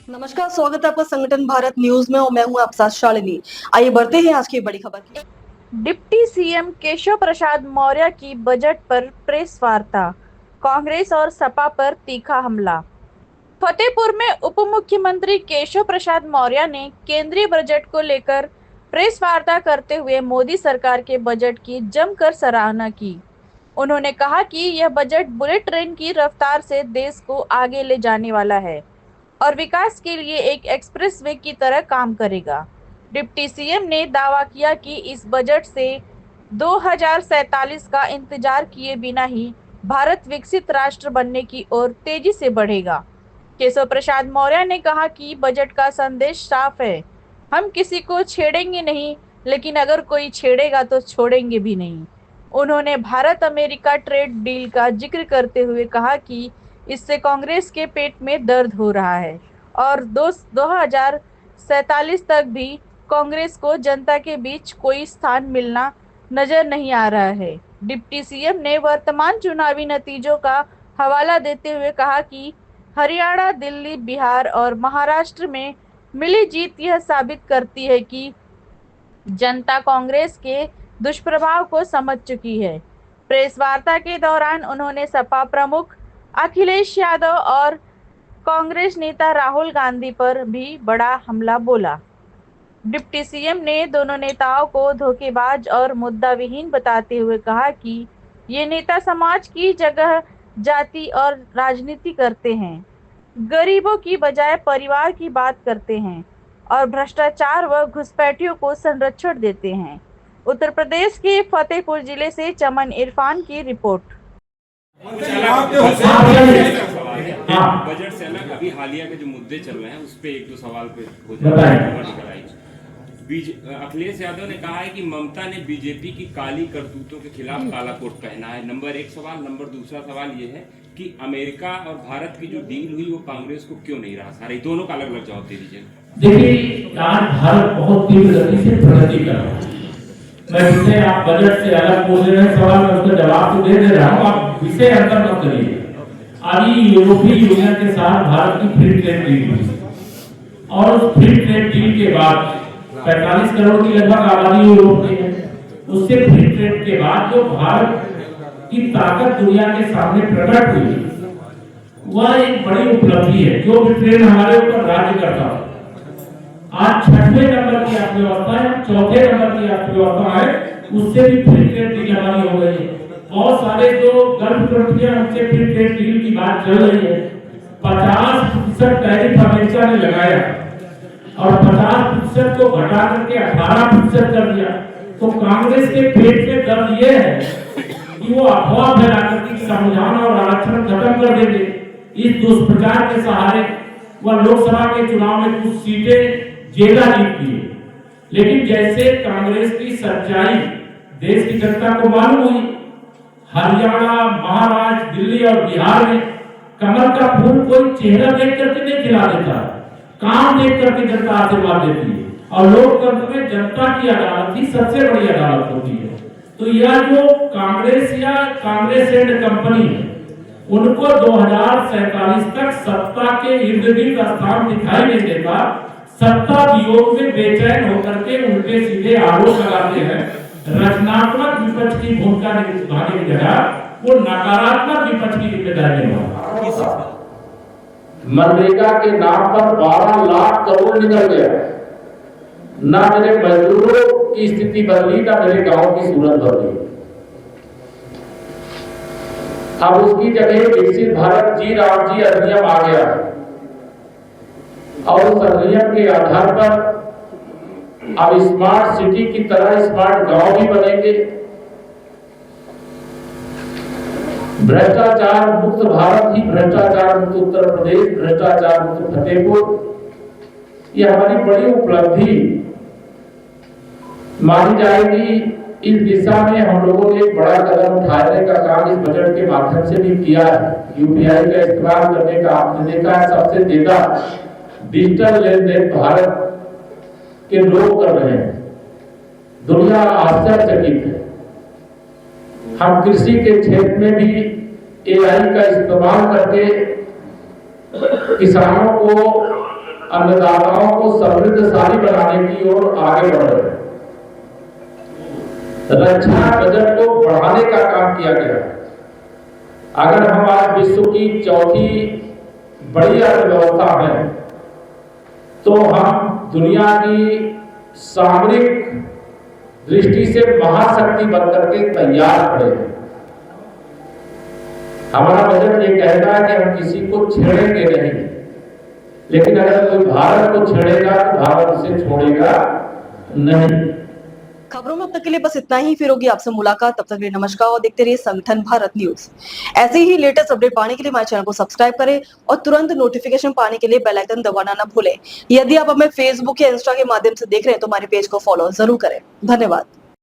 नमस्कार, स्वागत है आपका संगठन भारत न्यूज में और मैं हूं आपके साथ शालिनी। आइए बढ़ते हैं आज की बड़ी खबर की। डिप्टी सीएम केशव प्रसाद मौर्य की बजट पर प्रेस वार्ता। कांग्रेस और सपा पर तीखा हमला। फतेहपुर में उप मुख्यमंत्री केशव प्रसाद मौर्य ने केंद्रीय बजट को लेकर प्रेस वार्ता करते हुए मोदी सरकार के बजट की जमकर सराहना की। उन्होंने कहा कि यह बजट बुलेट ट्रेन की रफ्तार से देश को आगे ले जाने वाला है और विकास के लिए एक एक्सप्रेसवे की तरह काम करेगा। डिप्टी सीएम ने दावा किया कि इस बजट से 2047 का इंतजार किए बिना ही भारत विकसित राष्ट्र बनने की ओर तेजी से बढ़ेगा। केशव प्रसाद मौर्य ने कहा कि बजट का संदेश साफ है, हम किसी को छेड़ेंगे नहीं, लेकिन अगर कोई छेड़ेगा तो छोड़ेंगे भी नहीं। उन्होंने भारत अमेरिका ट्रेड डील का जिक्र करते हुए कहा कि इससे कांग्रेस के पेट में दर्द हो रहा है और 2047 तक भी कांग्रेस को जनता के बीच कोई स्थान मिलना नजर नहीं आ रहा है। डिप्टी सीएम ने वर्तमान चुनावी नतीजों का हवाला देते हुए कहा कि हरियाणा, दिल्ली, बिहार और महाराष्ट्र में मिली जीत यह साबित करती है कि जनता कांग्रेस के दुष्प्रभाव को समझ चुकी है। प्रेस वार्ता के दौरान उन्होंने सपा प्रमुख अखिलेश यादव और कांग्रेस नेता राहुल गांधी पर भी बड़ा हमला बोला। डिप्टी सीएम ने दोनों नेताओं को धोखेबाज और मुद्दाविहीन बताते हुए कहा कि ये नेता समाज की जगह जाति और राजनीति करते हैं, गरीबों की बजाय परिवार की बात करते हैं और भ्रष्टाचार व घुसपैठियों को संरक्षण देते हैं। उत्तर प्रदेश के फतेहपुर जिले से चमन इरफान की रिपोर्ट। बजट से अलग अभी हालिया के जो मुद्दे चल रहे हैं उस पे एक दो सवाल पे हो जाए। अखिलेश यादव ने कहा है कि ममता ने बीजेपी की काली करतूतों के खिलाफ काला कोट पहना है। नंबर एक सवाल। नंबर दूसरा सवाल ये है कि अमेरिका और भारत की जो डील हुई वो कांग्रेस को क्यों नहीं रहा? सारे दोनों का अलग अलग जवाब दे दीजिए। देखिए, आज भारत बहुत तीव्र गति से प्रगति कर रहा है। मैं विषय आप बजट से अलग पूछ रहे हैं सवाल, मैं उसका जवाब तो दे रहा हूँ, आप विषय अंतर मत करिए। आज यूरोपीय यूनियन के साथ भारत की फ्री ट्रेड डील हुई और उस फ्री ट्रेड डील के बाद 45 करोड़ की लगभग आबादी यूरोप की है। उससे फ्री ट्रेड के बाद जो भारत की ताकत दुनिया के सामने प्रकट हुई वह एक बड़ी उपलब्धि है। जो भी ट्रेड हमारे ऊपर राज्य करता है, आज 6वें नंबर की अर्थव्यवस्था है, 4थे नंबर की अर्थव्यवस्था है, उससे भी फ्री ट्रेड डील हमारी हो गई है। बहुत सारे जो गल्फ कंट्रियां उनसे फ्री ट्रेड डील की बात चल रही है। 50% टैरिफ अमेरिका ने लगाया और 50% को घटा करके 18% कर दिया। तो कांग्रेस के पेट में दर्द ये है कि वो अफवाह फैला करके संविधान और आरक्षण खत्म कर देंगे। इस दुष्प्रचार के सहारे वह लोकसभा के चुनाव में कुछ सीटें ज्यादा जीतती है, लेकिन जैसे कांग्रेस की सच्चाई देश की जनता को मालूम हुई, हरियाणा, महाराष्ट्र, दिल्ली और बिहार में कमल का फूल कोई चेहरा देख करके नहीं खिला देता, काम देख करके जनता आशीर्वाद देती है। और लोकतंत्र में जनता की अदालत ही सबसे बड़ी अदालत होती है। तो यह जो कांग्रेस या कांग्रेस एंड कंपनी है, उनको 2047 तक सत्ता के इर्द गिर्द स्थान दिखाई नहीं देता। सत्ता वियोग में बेचैन होकर के उनके सीधे आरोप लगाते हैं। रचनात्मक विपक्ष की भूमिका निभाने की जगह वो नकारात्मक विपक्ष की जिम्मेदारी निभाते। मनरेगा के नाम पर 12 लाख करोड़ निकल गया। ना मेरे मजदूरों की स्थिति बदली, ना मेरे गांव की सूरत बदली। अब उसकी जगह विकसित भारत जी राम जी अधिनियम आ गया और उस अधिनियम के आधार पर अब स्मार्ट सिटी की तरह स्मार्ट गांव भी बनेंगे। भ्रष्टाचार मुक्त भारत ही भ्रष्टाचार मुक्त उत्तर प्रदेश, भ्रष्टाचार मुक्त फतेहपुर, यह हमारी बड़ी उपलब्धि मानी जाएगी। इस दिशा में हम लोगों ने एक बड़ा कदम उठाने का काम इस बजट के माध्यम से भी किया है। यूपीआई का इस्तेमाल करने का आपने देखा है, सबसे ज्यादा डिजिटल लेन देन भारत के लोग कर रहे हैं। दुनिया आश्चर्यचकित है। हम कृषि के क्षेत्र में भी एआई का इस्तेमाल करके किसानों को अन्नदाताओं को समृद्धशाली बनाने की ओर आगे बढ़ रहे हैं। रक्षा बजट को बढ़ाने का काम किया गया। अगर हम आज विश्व की चौथी बड़ी अर्थव्यवस्था है तो हम दुनिया की सामरिक दृष्टि से महाशक्ति बनकर के तैयार खड़े हैं। हमारा बजट ये कहता है कि हम किसी को छेड़ेंगे नहीं, लेकिन अगर कोई भारत को छेड़ेगा तो भारत उसे छोड़ेगा नहीं। खबरों में अब तक के लिए बस इतना ही। फिर होगी आपसे मुलाकात, तब तक के लिए नमस्कार और देखते रहिए संगठन भारत न्यूज। ऐसे ही लेटेस्ट अपडेट पाने के लिए हमारे चैनल को सब्सक्राइब करें और तुरंत नोटिफिकेशन पाने के लिए बेल आइकन दबाना ना भूलें। यदि आप हमें फेसबुक या इंस्टा के माध्यम से देख रहे हैं तो हमारे पेज को फॉलो जरूर करें। धन्यवाद।